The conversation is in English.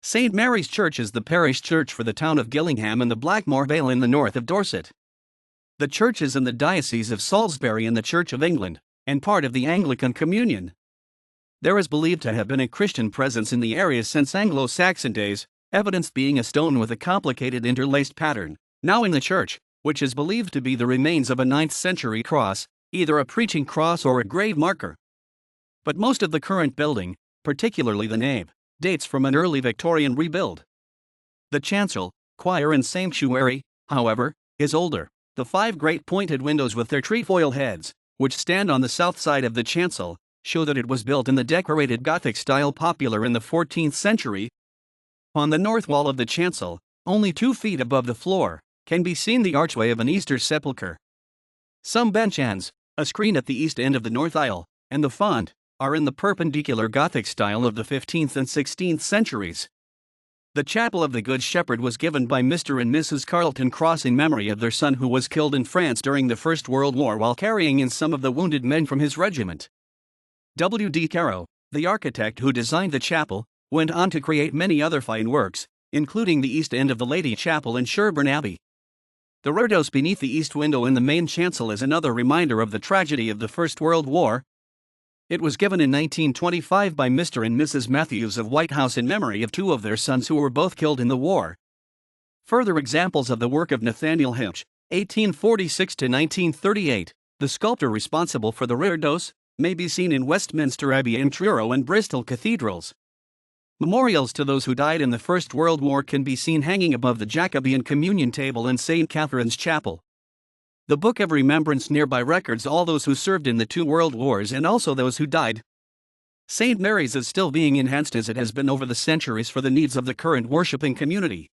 St. Mary's Church is the parish church for the town of Gillingham in the Blackmore Vale in the north of Dorset. The church is in the Diocese of Salisbury in the Church of England, and part of the Anglican Communion. There is believed to have been a Christian presence in the area since Anglo-Saxon days, evidenced being a stone with a complicated interlaced pattern, now in the church, which is believed to be the remains of a 9th century cross, either a preaching cross or a grave marker. But most of the current building, particularly the nave, dates from an early Victorian rebuild. The chancel, choir and sanctuary, however, is older. The 5 great pointed windows with their trefoil heads, which stand on the south side of the chancel, show that it was built in the decorated Gothic style popular in the 14th century. On the north wall of the chancel, only 2 feet above the floor, can be seen the archway of an Easter sepulchre. Some benchans, a screen at the east end of the north aisle, and the font, are in the perpendicular Gothic style of the 15th and 16th centuries. The Chapel of the Good Shepherd was given by Mr. and Mrs. Carleton Cross in memory of their son who was killed in France during the First World War while carrying in some of the wounded men from his regiment. W. D. Caro, the architect who designed the chapel, went on to create many other fine works, including the east end of the Lady Chapel in Sherborne Abbey. The reredos beneath the east window in the main chancel is another reminder of the tragedy of the First World War. It was given in 1925 by Mr. and Mrs. Matthews of Whitehouse in memory of 2 of their sons who were both killed in the war. Further examples of the work of Nathaniel Hitch, 1846 to 1938, the sculptor responsible for the reredos, may be seen in Westminster Abbey and Truro and Bristol cathedrals. Memorials to those who died in the First World War can be seen hanging above the Jacobean communion table in St. Catherine's Chapel. The Book of Remembrance nearby records all those who served in the 2 world wars and also those who died. St. Mary's is still being enhanced as it has been over the centuries for the needs of the current worshipping community.